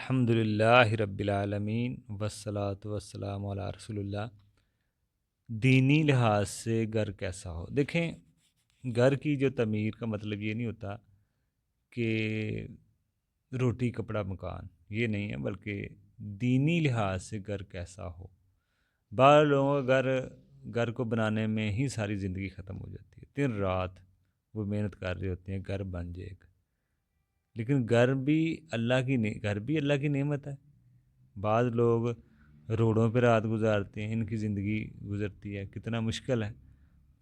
الحمد للہ رب العالمین والصلاۃ والسلام علی رسول اللہ۔ دینی لحاظ سے گھر کیسا ہو؟ دیکھیں، گھر کی جو تعمیر کا مطلب یہ نہیں ہوتا کہ روٹی کپڑا مکان، یہ نہیں ہے، بلکہ دینی لحاظ سے گھر کیسا ہو۔ بعض لوگوں کا گھر کو بنانے میں ہی ساری زندگی ختم ہو جاتی ہے، دن رات وہ محنت کر رہے ہوتے ہیں گھر بن جائے گا، لیکن گھر بھی اللہ کی نعمت ہے۔ بعض لوگ روڈوں پہ رات گزارتے ہیں، ان کی زندگی گزرتی ہے، کتنا مشکل ہے۔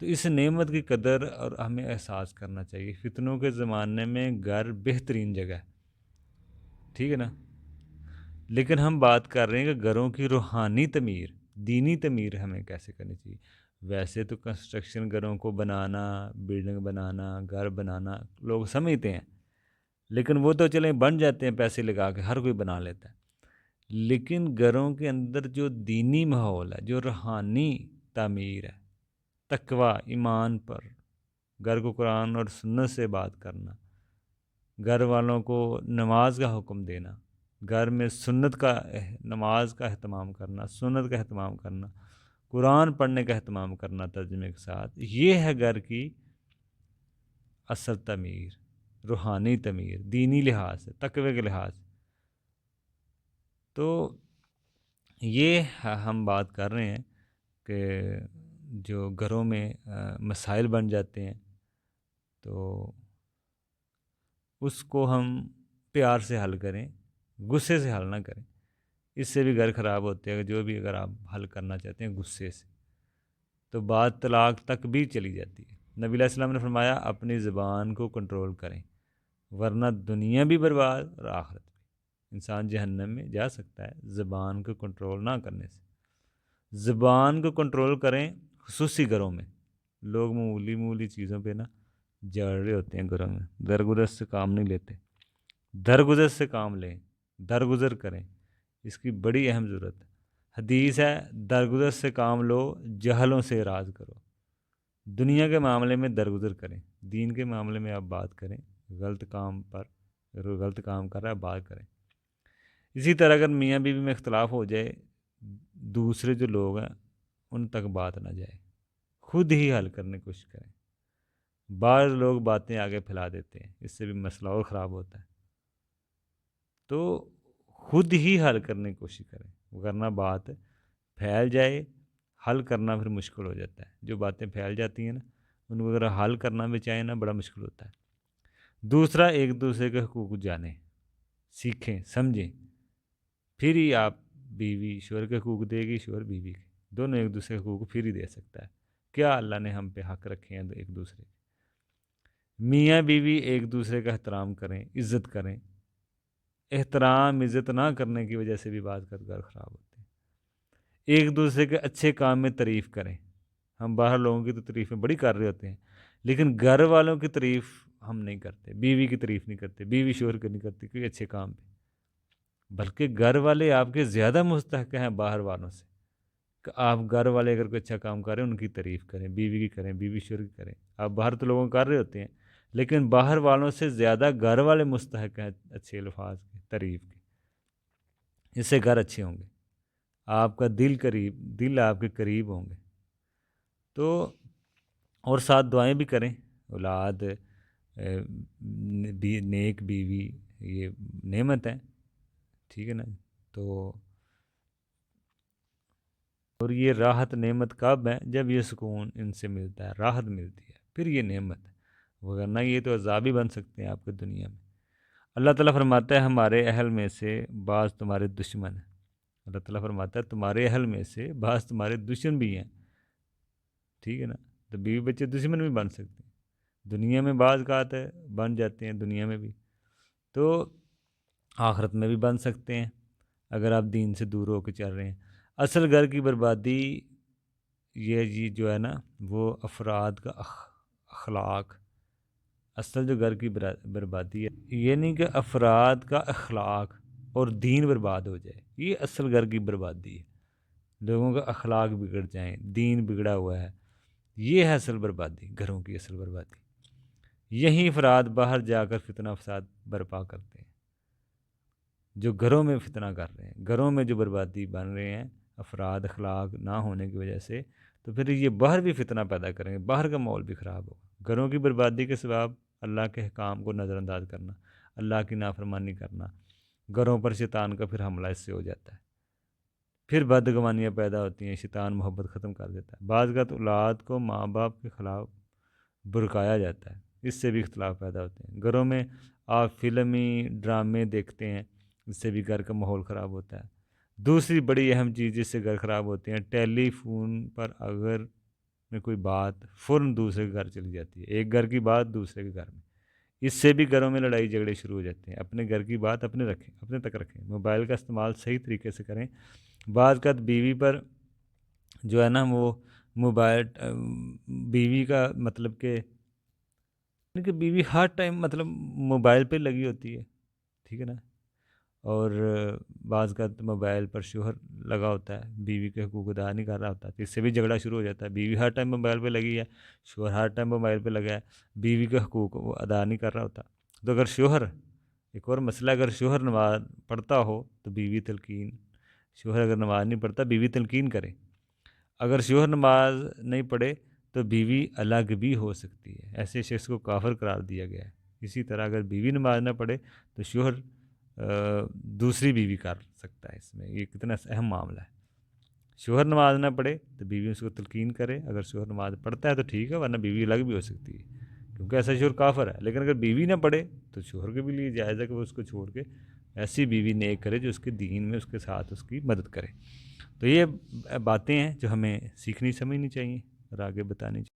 تو اس نعمت کی قدر اور ہمیں احساس کرنا چاہیے۔ فتنوں کے زمانے میں گھر بہترین جگہ ہے، ٹھیک ہے نا؟ لیکن ہم بات کر رہے ہیں کہ گھروں کی روحانی تعمیر، دینی تعمیر ہمیں کیسے کرنی چاہیے۔ ویسے تو کنسٹرکشن، گھروں کو بنانا، بلڈنگ بنانا، گھر بنانا لوگ سمجھتے ہیں، لیکن وہ تو چلیں بن جاتے ہیں پیسے لگا کے، ہر کوئی بنا لیتا ہے۔ لیکن گھروں کے اندر جو دینی ماحول ہے، جو روحانی تعمیر ہے، تقوی، ایمان پر، گھر کو قرآن اور سنت سے بات کرنا، گھر والوں کو نماز کا حکم دینا، گھر میں نماز کا اہتمام کرنا، سنت کا اہتمام کرنا، قرآن پڑھنے کا اہتمام کرنا ترجمے کے ساتھ، یہ ہے گھر کی اصل تعمیر، روحانی تعمیر، دینی لحاظ سے، تقوی کے لحاظ سے۔ تو یہ ہم بات کر رہے ہیں کہ جو گھروں میں مسائل بن جاتے ہیں تو اس کو ہم پیار سے حل کریں، غصے سے حل نہ کریں۔ اس سے بھی گھر خراب ہوتے ہیں، جو بھی اگر آپ حل کرنا چاہتے ہیں غصے سے، تو بات طلاق تک بھی چلی جاتی ہے۔ نبی علیہ السلام نے فرمایا اپنی زبان کو کنٹرول کریں، ورنہ دنیا بھی برباد اور آخرت بھی۔ انسان جہنم میں جا سکتا ہے زبان کو کنٹرول نہ کرنے سے۔ زبان کو کنٹرول کریں، خصوصی گھروں میں لوگ معمولی چیزوں پہ نا جڑ رہے ہوتے ہیں، گھروں میں درگزر سے کام نہیں لیتے۔ درگزر سے کام لیں، درگزر کریں، اس کی بڑی اہم ضرورت ہے۔ حدیث ہے درگزر سے کام لو، جہلوں سے راز کرو۔ دنیا کے معاملے میں درگزر کریں، دین کے معاملے میں آپ بات کریں، غلط کام کر رہا ہے بات کریں۔ اسی طرح اگر میاں بیوی میں اختلاف ہو جائے، دوسرے جو لوگ ہیں ان تک بات نہ جائے، خود ہی حل کرنے کی کوشش کریں۔ بعض لوگ باتیں آگے پھیلا دیتے ہیں، اس سے بھی مسئلہ اور خراب ہوتا ہے۔ تو خود ہی حل کرنے کی کوشش کریں، ورنہ بات پھیل جائے، حل کرنا پھر مشکل ہو جاتا ہے۔ جو باتیں پھیل جاتی ہیں نا، ان کو اگر حل کرنا بھی چاہیں نا، بڑا مشکل ہوتا ہے۔ دوسرا، ایک دوسرے کے حقوق جانیں، سیکھیں، سمجھیں، پھر ہی آپ بیوی شوہر کے حقوق دے گی، شوہر بیوی کے، دونوں ایک دوسرے کے حقوق پھر ہی دے سکتا ہے۔ کیا اللہ نے ہم پہ حق رکھے ہیں ایک دوسرے کے؟ میاں بیوی ایک دوسرے کا احترام کریں، عزت کریں۔ احترام عزت نہ کرنے کی وجہ سے بھی بات کر گھر خراب ہوتے ہیں۔ ایک دوسرے کے اچھے کام میں تعریف کریں۔ ہم باہر لوگوں کی تو تعریفیں بڑی کر رہے ہوتے ہیں، لیکن گھر والوں کی تعریف ہم نہیں کرتے، بیوی کی تعریف نہیں کرتے، بیوی شوہر کی نہیں کرتی کوئی اچھے کام پہ، بلکہ گھر والے آپ کے زیادہ مستحق ہیں باہر والوں سے، کہ آپ گھر والے اگر کوئی اچھا کام کریں ان کی تعریف کریں، بیوی کی کریں، بیوی شوہر کی کریں۔ آپ باہر تو لوگوں کر رہے ہوتے ہیں، لیکن باہر والوں سے زیادہ گھر والے مستحق ہیں اچھے الفاظ کی، تعریف کی۔ اس سے گھر اچھے ہوں گے، آپ کا دل آپ کے قریب ہوں گے۔ تو اور ساتھ دعائیں بھی کریں، اولاد، نیک بیوی، یہ نعمت ہے، ٹھیک ہے نا؟ تو اور یہ راحت نعمت کب ہے؟ جب یہ سکون ان سے ملتا ہے، راحت ملتی ہے، پھر یہ نعمت ہے، وگرنہ یہ تو عذاب ہی بن سکتے ہیں آپ کی دنیا میں۔ اللہ تعالیٰ فرماتا ہے ہمارے اہل میں سے بعض تمہارے دشمن ہیں۔ اللہ تعالیٰ فرماتا ہے تمہارے اہل میں سے بعض تمہارے دشمن بھی ہیں، ٹھیک ہے نا؟ تو بیوی بچے دشمن بھی بن سکتے ہیں، دنیا میں بعض اوقات بن جاتے ہیں، دنیا میں بھی تو آخرت میں بھی بن سکتے ہیں اگر آپ دین سے دور ہو کے چل رہے ہیں۔ اصل گھر کی بربادی یہ جی جو ہے نا، وہ افراد کا اخلاق، اصل جو گھر کی بربادی ہے یہ نہیں کہ افراد کا اخلاق اور دین برباد ہو جائے، یہ اصل گھر کی بربادی ہے۔ لوگوں کا اخلاق بگڑ جائیں، دین بگڑا ہوا ہے، یہ ہے اصل بربادی، گھروں کی اصل بربادی۔ یہی افراد باہر جا کر فتنہ فساد برپا کرتے ہیں۔ جو گھروں میں فتنہ کر رہے ہیں، گھروں میں جو بربادی بن رہے ہیں افراد اخلاق نہ ہونے کی وجہ سے، تو پھر یہ باہر بھی فتنہ پیدا کریں گے، باہر کا ماحول بھی خراب ہوگا۔ گھروں کی بربادی کے سبب اللہ کے احکام کو نظر انداز کرنا، اللہ کی نافرمانی کرنا، گھروں پر شیطان کا پھر حملہ اس سے ہو جاتا ہے، پھر بدگمانیاں پیدا ہوتی ہیں، شیطان محبت ختم کر دیتا ہے، بعض کا اولاد کو ماں باپ کے خلاف برکایا جاتا ہے، اس سے بھی اختلاف پیدا ہوتے ہیں۔ گھروں میں آپ فلمی ڈرامے دیکھتے ہیں، اس سے بھی گھر کا ماحول خراب ہوتا ہے۔ دوسری بڑی اہم چیز جس سے گھر خراب ہوتے ہیں، ٹیلی فون پر اگر میں کوئی بات فوراً دوسرے کے گھر چلی جاتی ہے، ایک گھر کی بات دوسرے کے گھر میں، اس سے بھی گھروں میں لڑائی جھگڑے شروع ہو جاتے ہیں۔ اپنے گھر کی بات اپنے تک رکھیں، موبائل کا استعمال صحیح طریقے سے کریں۔ بعض کا بیوی پر جو ہے نا وہ موبائل بیوی کا مطلب کہ بیوی ہر ٹائم مطلب موبائل پہ لگی ہوتی ہے، ٹھیک ہے نا، اور بعض کا موبائل پر شوہر لگا ہوتا ہے، بیوی کے حقوق ادا نہیں کر رہا ہوتا، تو اس سے بھی جھگڑا شروع ہو جاتا ہے۔ بیوی ہر ٹائم موبائل پہ لگی ہے، شوہر ہر ٹائم موبائل پہ لگا ہے، بیوی کے حقوق وہ ادا نہیں کر رہا ہوتا، تو اگر شوہر ایک اور مسئلہ، اگر شوہر نماز پڑھتا ہو تو بیوی تلقین، شوہر اگر نماز نہیں پڑھتا بیوی تلقین کرے، اگر شوہر نماز نہیں پڑھے تو بیوی الگ بھی ہو سکتی ہے، ایسے شخص کو کافر قرار دیا گیا ہے۔ اسی طرح اگر بیوی نماز نہ پڑھے تو شوہر دوسری بیوی کر سکتا ہے، اس میں یہ کتنا اہم معاملہ ہے۔ شوہر نماز نہ پڑھے تو بیوی اس کو تلقین کرے، اگر شوہر نماز پڑھتا ہے تو ٹھیک ہے، ورنہ بیوی الگ بھی ہو سکتی ہے، کیونکہ ایسا شوہر کافر ہے۔ لیکن اگر بیوی نہ پڑھے تو شوہر کے بھی لیے جائز ہے کہ وہ اس کو چھوڑ کے ایسی بیوی نیک کرے جو اس کے دین میں اس کے ساتھ اس کی مدد کرے۔ تو یہ باتیں ہیں جو ہمیں سیکھنی سمجھنی چاہیے اور آگے بتانی چاہیے۔